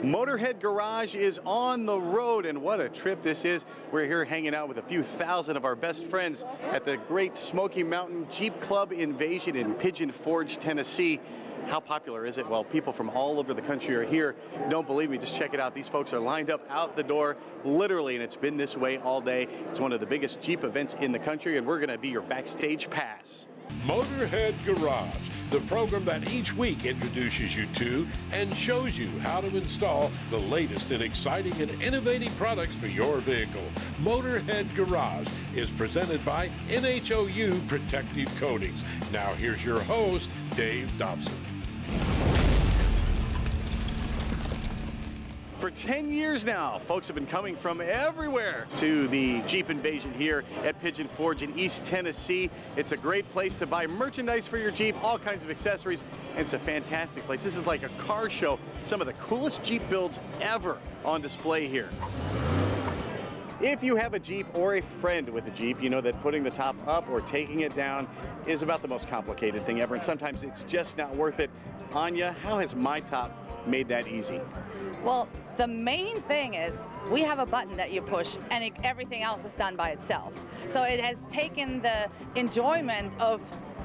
Motorhead Garage is on the road, and what a trip this is. We're here hanging out with a few thousand of our best friends at the great Smoky Mountain Jeep Club Invasion in Pigeon Forge, Tennessee. How popular is it? Well, people from all over the country are here. Don't believe me, just check it out. These folks are lined up out the door, literally, and it's been this way all day. It's one of the biggest Jeep events in the country, and we're going to be your backstage pass. Motorhead Garage, the program that each week introduces you to and shows you how to install the latest and exciting and innovative products for your vehicle. Motorhead Garage is presented by NHOU Protective Coatings. Now here's your host, Dave Dobson. For 10 years now, folks have been coming from everywhere to the Jeep Invasion here at Pigeon Forge in East Tennessee. It's a great place to buy merchandise for your Jeep, all kinds of accessories, and it's a fantastic place. This is like a car show. Some of the coolest Jeep builds ever on display here. If you have a Jeep or a friend with a Jeep, you know that putting the top up or taking it down is about the most complicated thing ever, and sometimes it's just not worth it. Anya, how has My Top made that easy? Well, the main thing is we have a button that you push and everything else is done by itself. So it has taken the enjoyment of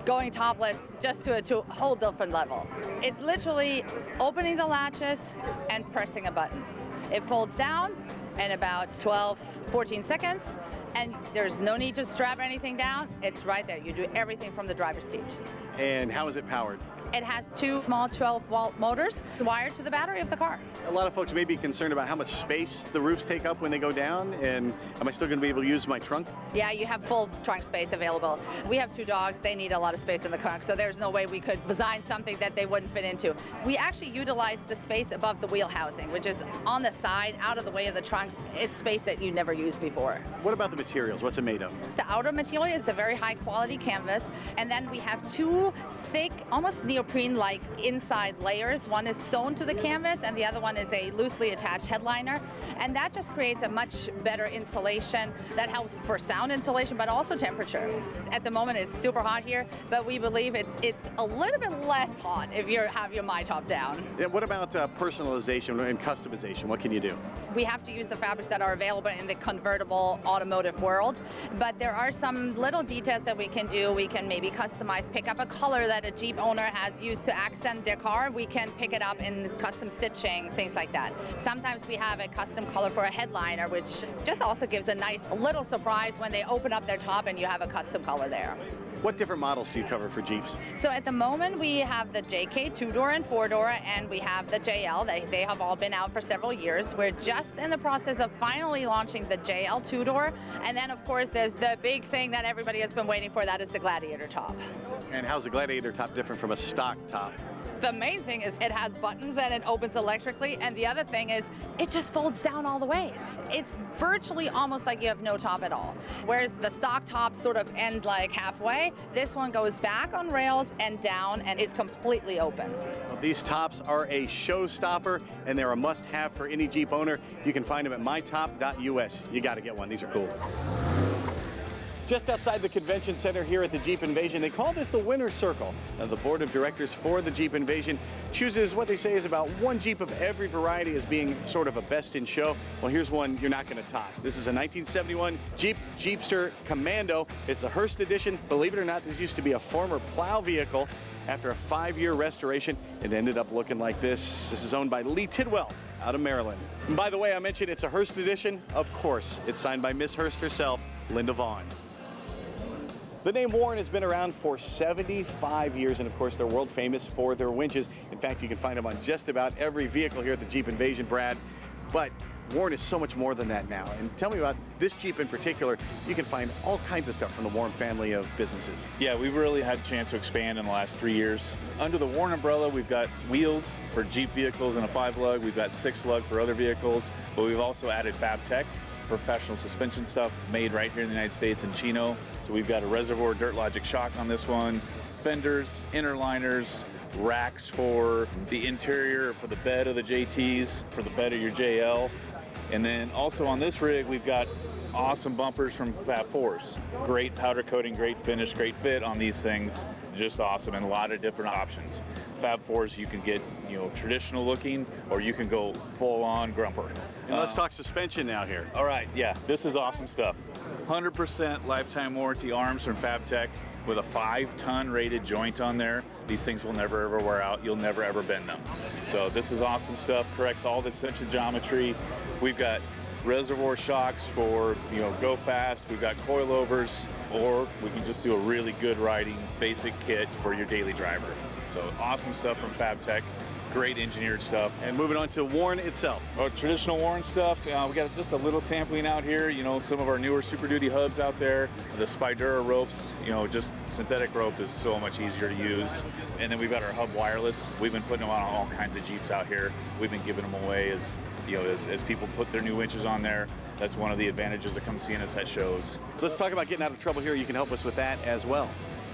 going topless just to a whole different level. It's literally opening the latches and pressing a button. It folds down in about 14 seconds, and there's no need to strap anything down. It's right there. You do everything from the driver's seat. And how is it powered? It has two small 12-volt motors wired to the battery of the car. A lot of folks may be concerned about how much space the roofs take up when they go down, and am I still going to be able to use my trunk? Yeah, you have full trunk space available. We have two dogs. They need a lot of space in the trunk, so there's no way we could design something that they wouldn't fit into. We actually utilize the space above the wheel housing, which is on the side, out of the way of the trunks. It's space that you never used before. What about the materials? What's it made of? The outer material is a very high quality canvas, and then we have two thick, almost neoprene-like inside layers. One is sewn to the canvas, and the other one is a loosely attached headliner, and that just creates a much better insulation that helps for sound insulation, but also temperature. At the moment, it's super hot here, but we believe it's a little bit less hot if you have your My Top down. And what about personalization and customization? What can you do? We have to use the fabrics that are available in the convertible automotive world, but there are some little details that we can do. We can maybe customize, pick up a color that a Jeep owner has used to accent their car. We can pick it up in custom stitching, things like that. Sometimes we have a custom color for a headliner, which just also gives a nice little surprise when they open up their top and you have a custom color there. What different models do you cover for Jeeps? So at the moment we have the JK 2-door and 4-door, and we have the JL. They have all been out for several years. We're just in the process of finally launching the JL 2-door, and then of course there's the big thing that everybody has been waiting for, that is the Gladiator top. And how's the Gladiator top different from a stock top? The main thing is it has buttons and it opens electrically, and the other thing is it just folds down all the way. It's virtually almost like you have no top at all. Whereas the stock tops sort of end like halfway, this one goes back on rails and down and is completely open. Well, these tops are a showstopper, and they're a must-have for any Jeep owner. You can find them at mytop.us. You got to get one. These are cool. Just outside the convention center here at the Jeep Invasion, they call this the Winner's Circle. Now, the board of directors for the Jeep Invasion chooses what they say is about one Jeep of every variety as being sort of a best in show. Well, here's one you're not going to top. This is a 1971 Jeep Jeepster Commando. It's a Hearst edition. Believe it or not, this used to be a former plow vehicle. After a 5-year restoration, it ended up looking like this. This is owned by Lee Tidwell out of Maryland. And by the way, I mentioned it's a Hearst edition. Of course, it's signed by Miss Hearst herself, Linda Vaughn. The name Warren has been around for 75 years, and of course they're world famous for their winches. In fact, you can find them on just about every vehicle here at the Jeep Invasion, Brad. But Warren is so much more than that now. And tell me about this Jeep in particular. You can find all kinds of stuff from the Warren family of businesses. Yeah, we've really had a chance to expand in the last 3 years. Under the Warren umbrella, we've got wheels for Jeep vehicles and a 5-lug. We've got 6-lug for other vehicles, but we've also added FabTech, professional suspension stuff made right here in the United States in Chino. So we've got a reservoir Dirt Logic shock on this one, fenders, inner liners, racks for the interior, for the bed of the JTs, for the bed of your JL. And then also on this rig, we've got awesome bumpers from Fab Fours. Great powder coating, great finish, great fit on these things. just awesome, and a lot of different options. Fab 4s, you can get, you know, traditional looking, or you can go full on grumper. And let's talk suspension now here. All right, yeah, this is awesome stuff. 100% lifetime warranty arms from FabTech with a 5-ton rated joint on there. These things will never ever wear out. You'll never ever bend them. So this is awesome stuff. Corrects all the suspension geometry. We've got reservoir shocks for, you know, go fast. We've got coilovers, or we can just do a really good riding basic kit for your daily driver. So awesome stuff from FabTech. Great engineered stuff. And moving on to Warn itself. Traditional Warn stuff, we got just a little sampling out here. You know, some of our newer Super Duty hubs out there. The Spydura ropes, you know, just synthetic rope is so much easier to use. And then we've got our hub wireless. We've been putting them on all kinds of Jeeps out here. We've been giving them away as, you know, as people put their new winches on there. That's one of the advantages of come seeing us at shows. Let's talk about getting out of trouble here. You can help us with that as well.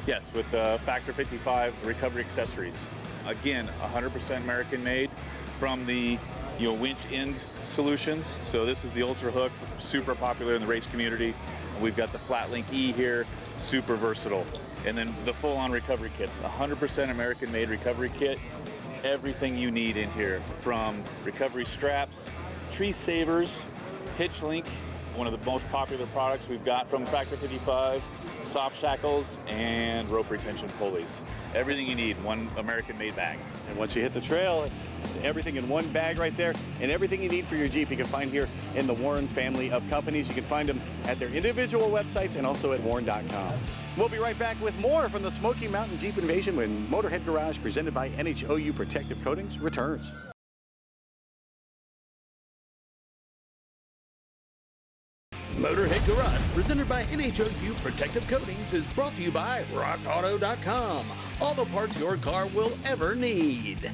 Yes, with Factor 55 recovery accessories. Again, 100% American made from the, you know, winch end solutions. So this is the Ultra Hook, super popular in the race community. We've got the Flat Link E here, super versatile. And then the full-on recovery kits, 100% American made recovery kit. Everything you need in here, from recovery straps, tree savers, hitch link, one of the most popular products we've got from Factor 55, soft shackles, and rope retention pulleys. Everything you need, one American-made bag. And once you hit the trail, it's everything in one bag right there, and everything you need for your Jeep you can find here in the Warn family of companies. You can find them at their individual websites and also at warn.com. We'll be right back with more from the Smoky Mountain Jeep Invasion when Motorhead Garage, presented by NHOU Protective Coatings, returns. Motorhead Garage, presented by NHOU Protective Coatings, is brought to you by RockAuto.com. All the parts your car will ever need.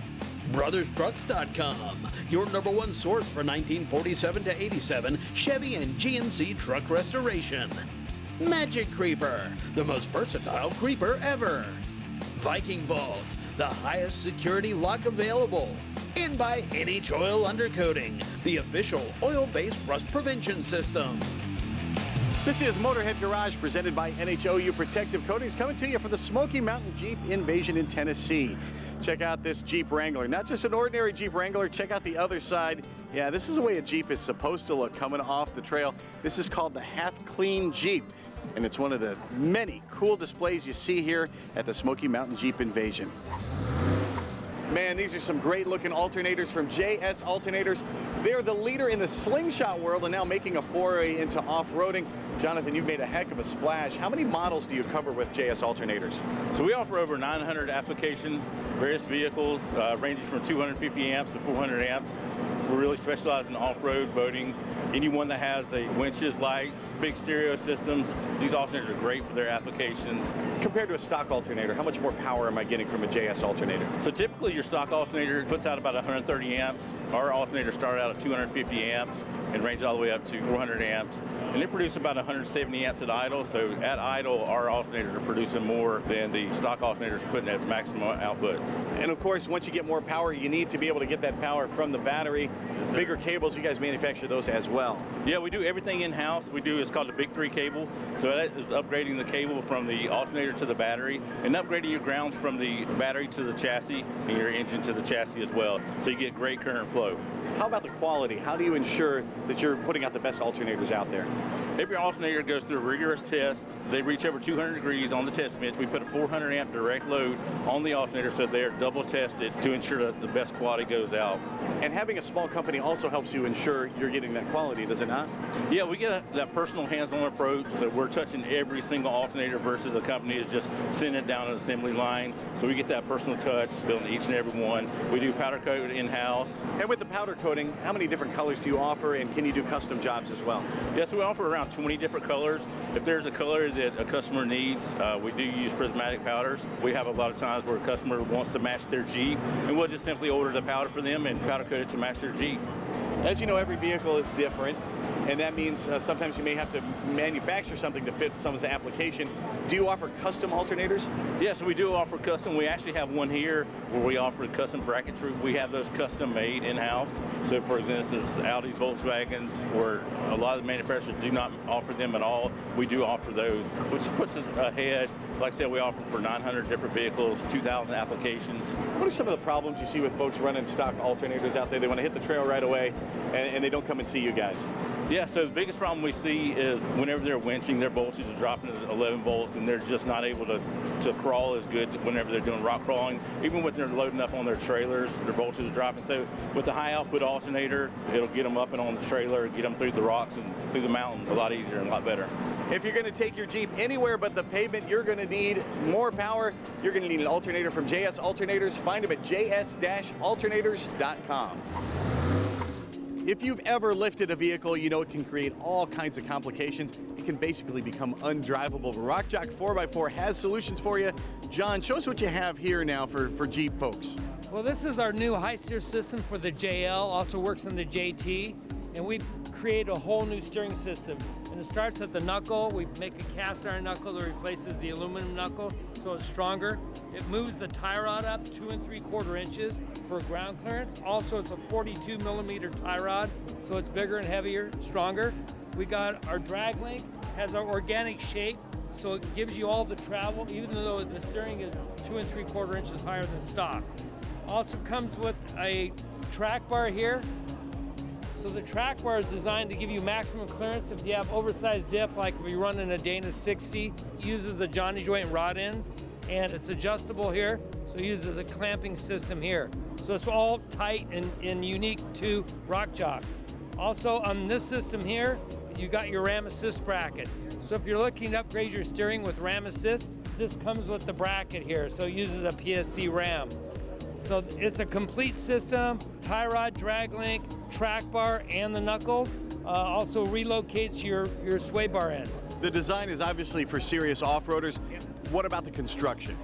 BrothersTrucks.com, your #1 source for 1947 to 87 Chevy and GMC truck restoration. Magic Creeper, the most versatile creeper ever. Viking Vault, the highest security lock available. And by NH Oil Undercoating, the official oil-based rust prevention system. This is Motorhead Garage, presented by NHOU Protective Coatings, coming to you from the Smoky Mountain Jeep Invasion in Tennessee. Check out this Jeep Wrangler. Not just an ordinary Jeep Wrangler, check out the other side. Yeah, this is the way a Jeep is supposed to look coming off the trail. This is called the Half Clean Jeep, and it's one of the many cool displays you see here at the Smoky Mountain Jeep Invasion. Man, these are some great looking alternators from JS Alternators. They're the leader in the slingshot world and now making a foray into off-roading. Jonathan, you've made a heck of a splash. How many models do you cover with JS Alternators? So we offer over 900 applications, various vehicles, ranging from 250 amps to 400 amps. We really specialize in off-road boating. Anyone that has the winches, lights, big stereo systems, these alternators are great for their applications. Compared to a stock alternator, how much more power am I getting from a JS alternator? So typically your stock alternator puts out about 130 amps. Our alternators start out at 250 amps and range all the way up to 400 amps. And they produce about 170 amps at idle. So at idle, our alternators are producing more than the stock alternators putting at maximum output. And of course, once you get more power, you need to be able to get that power from the battery. Bigger cables, you guys manufacture those as well. Yeah, we do everything in-house. It's called the Big 3 cable. So that is upgrading the cable from the alternator to the battery and upgrading your grounds from the battery to the chassis and your engine to the chassis as well. So you get great current flow. How about the quality? How do you ensure that you're putting out the best alternators out there? Every alternator goes through a rigorous test. They reach over 200 degrees on the test bench. We put a 400 amp direct load on the alternator so they're double tested to ensure that the best quality goes out. And having a small company also helps you ensure you're getting that quality, does it not? Yeah, we get that personal hands-on approach. So we're touching every single alternator versus a company is just sending it down an assembly line. So we get that personal touch, building each and every one. We do powder coat in-house. And with the powder coating, how many different colors do you offer, and can you do custom jobs as well? Yes, we offer around 20 different colors. If there's a color that a customer needs, we do use prismatic powders. We have a lot of times where a customer wants to match their Jeep, and we'll just simply order the powder for them and powder coat it to match their Jeep. As you know, every vehicle is different. and that means sometimes you may have to manufacture something to fit someone's application. Do you offer custom alternators? Yes, we do offer custom. We actually have one here where we offer custom bracketry. We have those custom made in-house. So for instance, Audi, Volkswagens, or a lot of the manufacturers do not offer them at all. We do offer those, which puts us ahead. Like I said, we offer for 900 different vehicles, 2,000 applications. What are some of the problems you see with folks running stock alternators out there? They want to hit the trail right away, and they don't come and see you guys. Yeah, so the biggest problem we see is whenever they're winching, their voltage is dropping to 11 volts, and they're just not able to crawl as good whenever they're doing rock crawling. Even when they're loading up on their trailers, their voltage is dropping. So with the high output alternator, it'll get them up and on the trailer, get them through the rocks and through the mountain a lot easier and a lot better. If you're going to take your Jeep anywhere but the pavement, you're going to need more power. You're going to need an alternator from JS Alternators. Find them at js-alternators.com. If you've ever lifted a vehicle, you know it can create all kinds of complications. It can basically become undrivable. Rock Jock 4x4 has solutions for you. John, show us what you have here now for Jeep folks. Well, this is our new high steer system for the JL, also works on the JT, and we've created a whole new steering system. And it starts at the knuckle. We make a cast iron knuckle that replaces the aluminum knuckle, so it's stronger. It moves the tie rod up 2 3/4 inches for ground clearance. Also, it's a 42 millimeter tie rod, so it's bigger and heavier, stronger. We got our drag link, has our organic shape, so it gives you all the travel, even though the steering is 2 3/4 inches higher than stock. Also comes with a track bar here. So the track bar is designed to give you maximum clearance if you have oversized diff, like if you're running a Dana 60. It uses the Johnny joint rod ends, and it's adjustable here, so it uses a clamping system here. So it's all tight and unique to Rock Jock. Also on this system here, you got your Ram Assist bracket. So if you're looking to upgrade your steering with Ram Assist, this comes with the bracket here, so it uses a PSC Ram. So it's a complete system, tie rod, drag link, track bar, and the knuckles. Also relocates your sway bar ends. The design is obviously for serious off-roaders. What about the construction?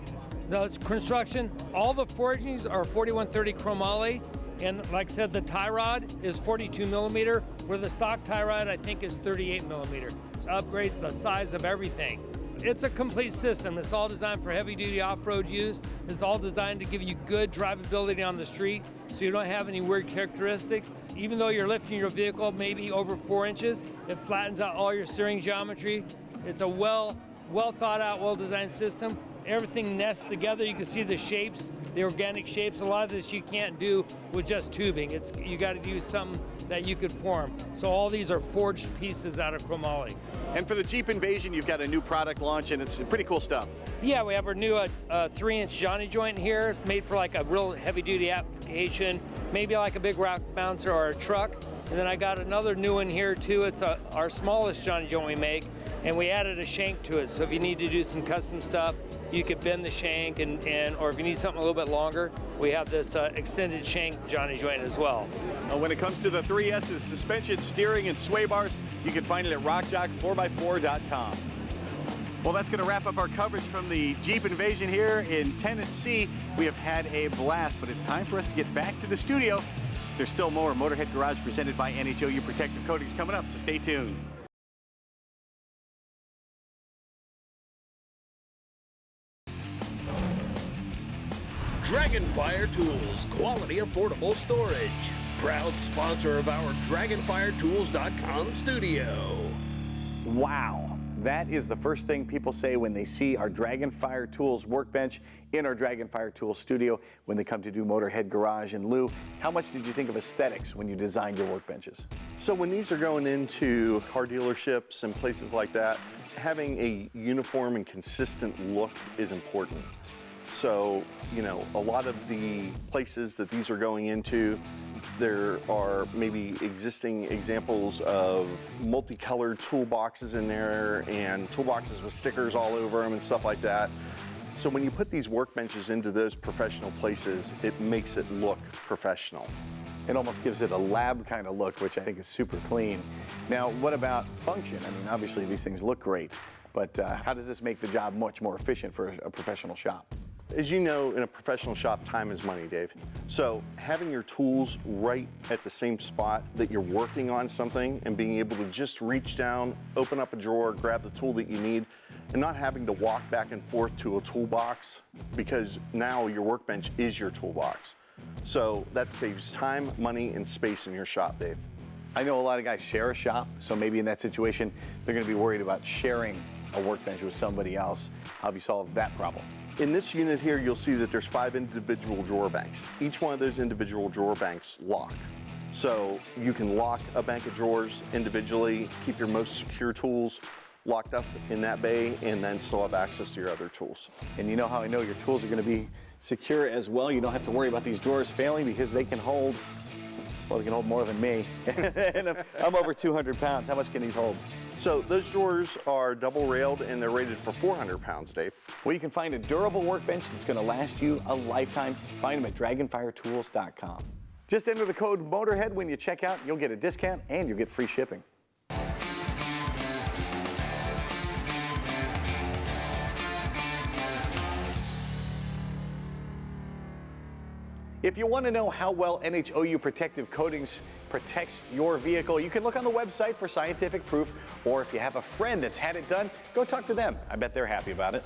No, it's construction. All the forgings are 4130 chromoly, and like I said, the tie rod is 42 millimeter, where the stock tie rod I think is 38 millimeter. So upgrades the size of everything. It's a complete system. It's all designed for heavy-duty off-road use. It's all designed to give you good drivability on the street, so you don't have any weird characteristics. Even though you're lifting your vehicle maybe over 4 inches, it flattens out all your steering geometry. It's a well thought out, well-designed system. Everything nests together. You can see the shapes, the organic shapes. A lot of this you can't do with just tubing. You got to use something that you could form. So all these are forged pieces out of chromoly. And for the Jeep Invasion, you've got a new product launch, and it's pretty cool stuff. Yeah, we have our new 3-inch Johnny joint here. It's made for like a real heavy-duty application, maybe like a big rock bouncer or a truck. And then I got another new one here too. It's our smallest Johnny joint we make, and we added a shank to it. So if you need to do some custom stuff, you could bend the shank, or if you need something a little bit longer, we have this extended shank Johnny joint as well. When it comes to the 3S's, suspension, steering, and sway bars, you can find it at rockjock4x4.com. Well, that's going to wrap up our coverage from the Jeep Invasion here in Tennessee. We have had a blast, but it's time for us to get back to the studio. There's still more Motorhead Garage presented by NHOU Protective Coatings coming up, so stay tuned. Dragonfire Tools, quality affordable storage. Proud sponsor of our DragonfireTools.com studio. Wow, that is the first thing people say when they see our Dragonfire Tools workbench in our Dragonfire Tools studio when they come to do Motorhead Garage. And Lou, how much did you think of aesthetics when you designed your workbenches? So when these are going into car dealerships and places like that, having a uniform and consistent look is important. So, you know, a lot of the places that these are going into, there are maybe existing examples of multicolored toolboxes in there and toolboxes with stickers all over them and stuff like that. So when you put these workbenches into those professional places, it makes it look professional. It almost gives it a lab kind of look, which I think is super clean. Now, what about function? I mean, obviously these things look great, but how does this make the job much more efficient for a professional shop? As you know, in a professional shop, time is money, Dave. So having your tools right at the same spot that you're working on something and being able to just reach down, open up a drawer, grab the tool that you need, and not having to walk back and forth to a toolbox, because now your workbench is your toolbox. So that saves time, money, and space in your shop, Dave. I know a lot of guys share a shop, so maybe in that situation, they're going to be worried about sharing a workbench with somebody else. How have you solved that problem? In this unit here, you'll see that there's 5 individual drawer banks. Each one of those individual drawer banks lock. So you can lock a bank of drawers individually, keep your most secure tools locked up in that bay, and then still have access to your other tools. And you know how I know your tools are going to be secure as well? You don't have to worry about these drawers failing because they can hold, well, they can hold more than me. And I'm over 200 pounds. How much can these hold? So those drawers are double railed and they're rated for 400 pounds, Dave. Well, you can find a durable workbench that's going to last you a lifetime. Find them at dragonfiretools.com. Just enter the code Motorhead when you check out. You'll get a discount and you'll get free shipping. If you want to know how well NHOU protective coatings protects your vehicle, you can look on the website for scientific proof, or if you have a friend that's had it done, go talk to them. I bet they're happy about it.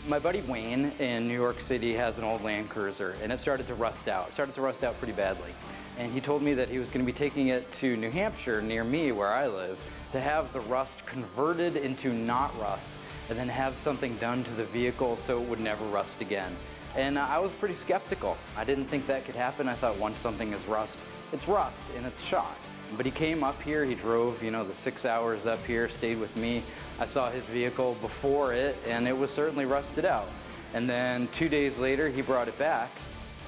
My buddy Wayne in New York City has an old Land Cruiser, and it started to rust out. It started to rust out pretty badly. And he told me that he was going to be taking it to New Hampshire, near me, where I live, to have the rust converted into not rust, and then have something done to the vehicle so it would never rust again. And I was pretty skeptical. I didn't think that could happen. I thought once something is rust, it's rust and it's shot. But he came up here, he drove, you know, the 6 hours up here, stayed with me. I saw his vehicle before it, and it was certainly rusted out. And then 2 days later, he brought it back,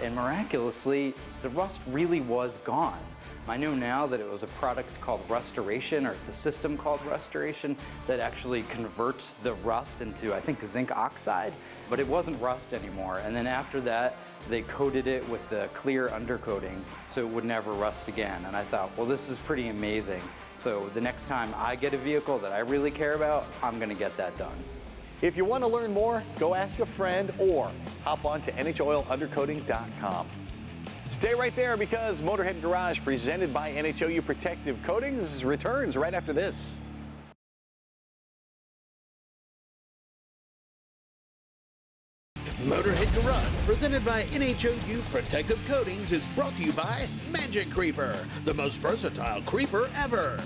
and miraculously, the rust really was gone. I know now that it was a product called Restoration, or it's a system called Restoration that actually converts the rust into, I think, zinc oxide, but it wasn't rust anymore. And then after that, they coated it with the clear undercoating so it would never rust again. And I thought, well, this is pretty amazing. So the next time I get a vehicle that I really care about, I'm gonna get that done. If you want to learn more, go ask a friend or hop on to NHOilUndercoating.com. Stay right there because Motorhead Garage, presented by NHOU Protective Coatings, returns right after this. Motorhead Garage, presented by NHOU Protective Coatings, is brought to you by Magic Creeper, the most versatile creeper ever.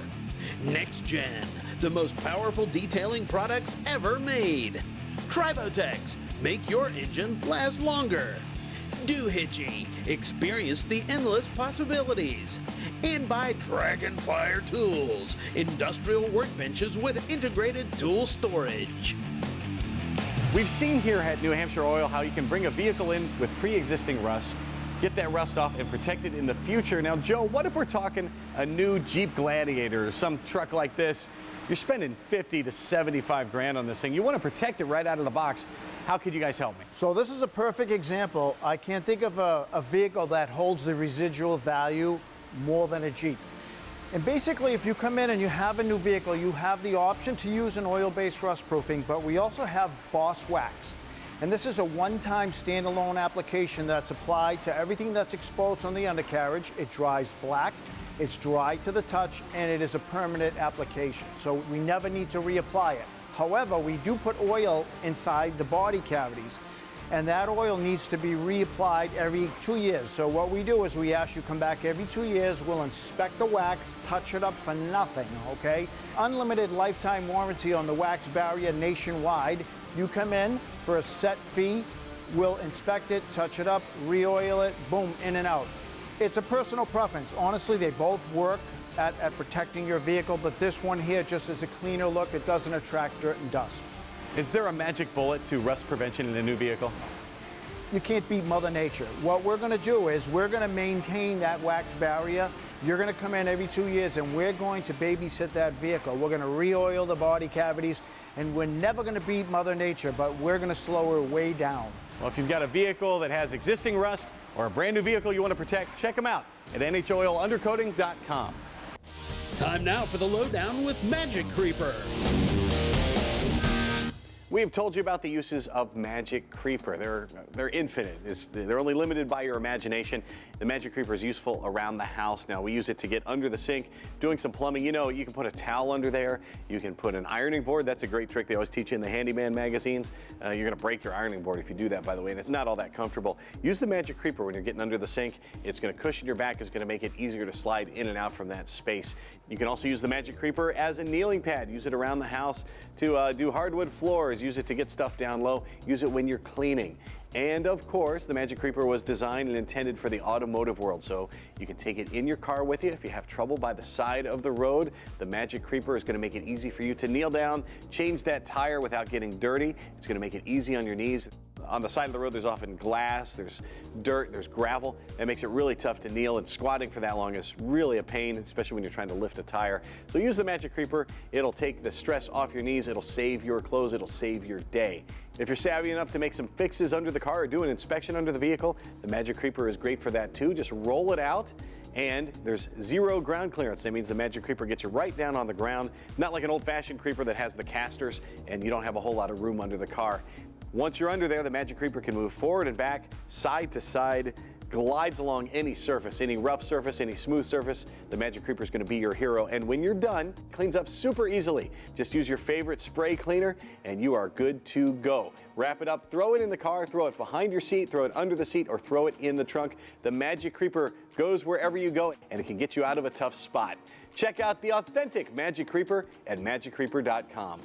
Next Gen, the most powerful detailing products ever made. Tribotex, make your engine last longer. Doohitchy, experience the endless possibilities. And by Dragonfire Tools, industrial workbenches with integrated tool storage. We've seen here at New Hampshire Oil how you can bring a vehicle in with pre-existing rust, get that rust off and protect it in the future. Now, Joe, what if we're talking a new Jeep Gladiator or some truck like this? You're spending 50 to 75 grand on this thing. You want to protect it right out of the box. How could you guys help me? So this is a perfect example. I can't think of a vehicle that holds the residual value more than a Jeep. And basically, if you come in and you have a new vehicle, you have the option to use an oil-based rust proofing, but we also have Boss Wax. And this is a one-time standalone application that's applied to everything that's exposed on the undercarriage. It dries black, it's dry to the touch, and it is a permanent application. So we never need to reapply it. However, we do put oil inside the body cavities, and that oil needs to be reapplied every 2 years. So what we do is we ask you to come back every 2 years, we'll inspect the wax, touch it up for nothing, okay? Unlimited lifetime warranty on the wax barrier nationwide. You come in for a set fee, we'll inspect it, touch it up, re-oil it, boom, in and out. It's a personal preference. Honestly, they both work at protecting your vehicle, but this one here just is a cleaner look. It doesn't attract dirt and dust. Is there a magic bullet to rust prevention in a new vehicle? You can't beat Mother Nature. What we're gonna do is we're gonna maintain that wax barrier. You're gonna come in every 2 years and we're going to babysit that vehicle. We're gonna re-oil the body cavities, and we're never gonna beat Mother Nature, but we're gonna slow her way down. Well, if you've got a vehicle that has existing rust or a brand new vehicle you want to protect, check them out at NHOilUndercoating.com. Time now for the lowdown with Magic Creeper. We've told you about the uses of Magic Creeper. They're infinite. They're only limited by your imagination. The Magic Creeper is useful around the house. Now, we use it to get under the sink, doing some plumbing. You know, you can put a towel under there. You can put an ironing board. That's a great trick they always teach you in the handyman magazines. You're going to break your ironing board if you do that, by the way, and it's not all that comfortable. Use the Magic Creeper when you're getting under the sink. It's going to cushion your back. It's going to make it easier to slide in and out from that space. You can also use the Magic Creeper as a kneeling pad. Use it around the house to do hardwood floors. Use it to get stuff down low. Use it when you're cleaning. And of course, the Magic Creeper was designed and intended for the automotive world, so you can take it in your car with you. If you have trouble by the side of the road, the Magic Creeper is going to make it easy for you to kneel down, change that tire without getting dirty. It's going to make it easy on your knees. On the side of the road, there's often glass, there's dirt, there's gravel. That makes it really tough to kneel, and squatting for that long is really a pain, especially when you're trying to lift a tire. So use the Magic Creeper. It'll take the stress off your knees. It'll save your clothes. It'll save your day. If you're savvy enough to make some fixes under the car or do an inspection under the vehicle, the Magic Creeper is great for that too. Just roll it out. And there's zero ground clearance. That means the Magic Creeper gets you right down on the ground, not like an old-fashioned creeper that has the casters and you don't have a whole lot of room under the car. Once you're under there, the Magic Creeper can move forward and back, side to side, glides along any surface, any rough surface, any smooth surface. The Magic Creeper is going to be your hero. And when you're done, it cleans up super easily. Just use your favorite spray cleaner and you are good to go. Wrap it up, throw it in the car, throw it behind your seat, throw it under the seat, or throw it in the trunk. The Magic Creeper goes wherever you go, and it can get you out of a tough spot. Check out the authentic Magic Creeper at magiccreeper.com.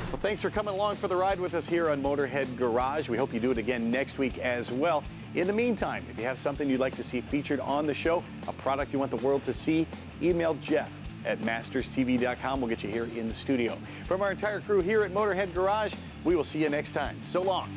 Well, thanks for coming along for the ride with us here on Motorhead Garage. We hope you do it again next week as well. In the meantime, if you have something you'd like to see featured on the show, a product you want the world to see, email Jeff at masterstv.com. We'll get you here in the studio. From our entire crew here at Motorhead Garage, we will see you next time. So long.